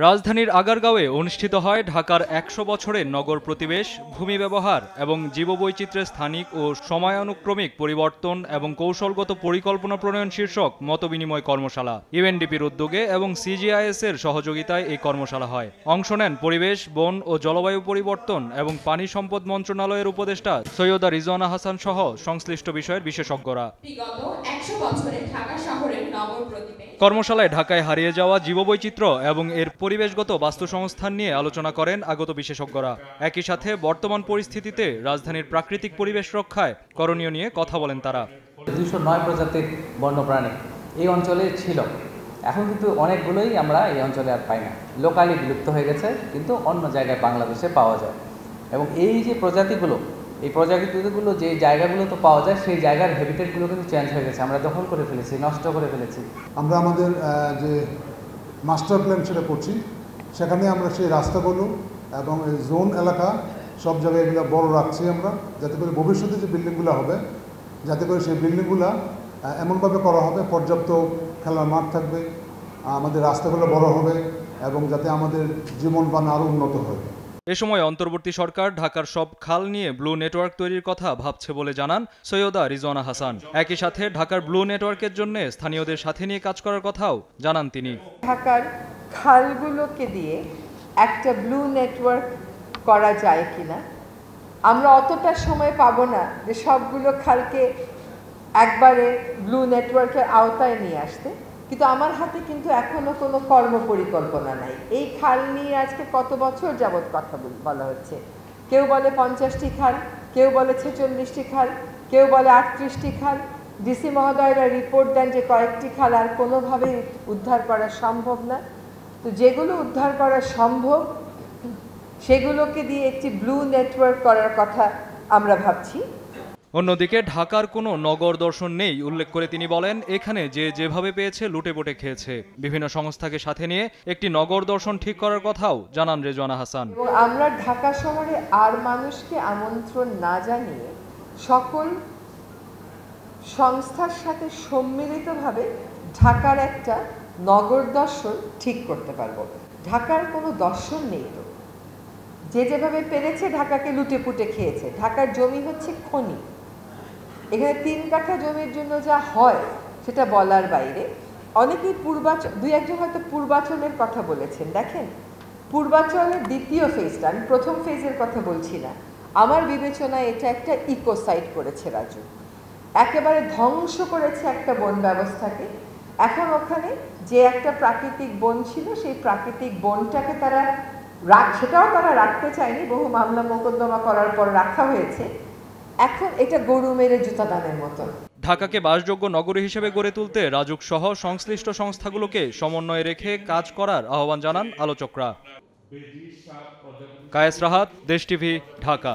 রাজধানীর আগারগাঁওয়ে অনুষ্ঠিত হয় ঢাকার ১০০ বছরের নগর প্রতিবেশ, ভূমি ব্যবহার এবং জীববৈচিত্র্যের স্থানিক ও সময়ানুক্রমিক পরিবর্তন এবং কৌশলগত পরিকল্পনা প্রণয়ন শীর্ষক মতবিনিময় কর্মশালা। ইউএনডিপির উদ্যোগে এবং সিজিআইএস এর সহযোগিতায় এই কর্মশালা হয়। অংশ নেন পরিবেশ, বন ও জলবায়ু পরিবর্তন এবং পানি সম্পদ মন্ত্রণালয়ের উপদেষ্টা সৈয়দা রিজওয়ানা হাসান সহ সংশ্লিষ্ট বিষয়ের বিশেষজ্ঞরা। কর্মশালায় ঢাকায় হারিয়ে যাওয়া জীববৈচিত্র্য এবং এর পরিবেশগত বাস্তুসংস্থান নিয়ে আলোচনা করেন আগত বিশেষজ্ঞরা। একই সাথে বর্তমান পরিস্থিতিতে রাজধানীর প্রাকৃতিক পরিবেশ রক্ষায় করণীয় নিয়ে কথা বলেন তারা। 209 প্রজাতির বন্যপ্রাণী এই অঞ্চলে ছিল, এখন কিন্তু অনেকগুলোই আমরা এই অঞ্চলে আর পাই না, লোকালি বিলুপ্ত হয়ে গেছে, কিন্তু অন্য জায়গায় বাংলাদেশে পাওয়া যায়। এবং এই যে প্রজাতিগুলো, এই প্রজাতিগুলো যে জায়গাগুলোতে পাওয়া যায় সেই জায়গার হ্যাবিটেটগুলো কিন্তু চেঞ্জ হয়ে গেছে, আমরা দখল করে ফেলেছি, নষ্ট করে ফেলেছি। আমরা আমাদের যে মাস্টার প্ল্যান সেটা করছি, সেখানে আমরা সেই রাস্তাগুলো এবং এই জোন এলাকা সব জায়গায় এগুলো বড় রাখছি আমরা, যাতে করে ভবিষ্যতে যে বিল্ডিংগুলো হবে, যাতে করে সেই বিল্ডিংগুলো এমনভাবে করা হবে পর্যাপ্ত খেলার মাঠ থাকবে, আমাদের রাস্তাগুলো বড় হবে এবং যাতে আমাদের জীবনমান আরও উন্নত হয়। এ সময় অন্তর্বর্তী সরকার ঢাকার সব খাল নিয়ে ব্লু নেটওয়ার্ক তৈরির কথা ভাবছে বলে জানান সৈয়দা রিজওয়ানা হাসান। একই সাথে ঢাকার ব্লু নেটওয়ার্কের জন্য স্থানীয়দের সাথে নিয়ে কাজ করার কথাও জানান তিনি। ঢাকার খালগুলোকে দিয়ে একটা ব্লু নেটওয়ার্ক করা যায় কিনা, আমরা অতটা সময় পাবো না যে সবগুলো খালকে একবারে ব্লু নেটওয়ার্কের আওতায় নিয়ে আসতে, কিন্তু আমার হাতে কিন্তু এখনো কোনো কর্ম পরিকল্পনা নাই। এই খাল নিয়ে আজকে কত বছর যাবৎ কথা বলা হচ্ছে, কেউ বলে 50টি খাল, কেউ বলে 46টি খাল, কেউ বলে 38টি খাল। ডিসি মহোদয়রা রিপোর্ট দেন যে কয়েকটি খাল আর কোনোভাবেই উদ্ধার করা সম্ভব না। তো যেগুলো উদ্ধার করা সম্ভব সেগুলোকে দিয়ে একটি ব্লু নেটওয়ার্ক করার কথা আমরা ভাবছি। অন্যদিকে ঢাকার কোনো নগর দর্শন নেই উল্লেখ করে তিনি বলেন, এখানে যে যেভাবে পেয়েছে লুটেপুটে খেয়েছে। বিভিন্ন সংস্থাকে সাথে নিয়ে একটি নগর দর্শন ঠিক করার কথাও জানান রিজওয়ানা হাসান। আমরা ঢাকা শহরে আর মানুষকে আমন্ত্রণ না জানিয়ে সকল সংস্থার সাথে সম্মিলিতভাবে ঢাকার একটা নগর দর্শন ঠিক করতে পারবো। ঢাকার কোনো দর্শন নেই তো, যে যেভাবে পেরেছে ঢাকাকে লুটেপুটে খেয়েছে। ঢাকার জমি হচ্ছে খনি, এখানে 3 কাঠা জমির জন্য যা হয় সেটা বলার বাইরে। অনেকেই দুই একজন হয়তো পূর্বাচলের কথা বলেছেন। দেখেন, পূর্বাচলের দ্বিতীয় ফেজটা, আমি প্রথম ফেজের কথা বলছি না, আমার বিবেচনায় এটা একটা ইকোসাইড করেছে রাজু, একেবারে ধ্বংস করেছে একটা বন ব্যবস্থাকে। এখন ওখানে যে একটা প্রাকৃতিক বন ছিল, সেই প্রাকৃতিক বনটাকে সেটাও তারা রাখতে চায়নি, বহু মামলা মোকদ্দমা করার পর রাখা হয়েছে। এখন এটা গরু মেরে জুতা দানের মতো। ঢাকাকে বাসযোগ্য নগরী হিসেবে গড়ে তুলতে রাজুক সহ সংশ্লিষ্ট সংস্থাগুলোকে সমন্বয়ে রেখে কাজ করার আহ্বান জানান আলোচকরা। কায়েস রাহাত, দেশ টিভি, ঢাকা।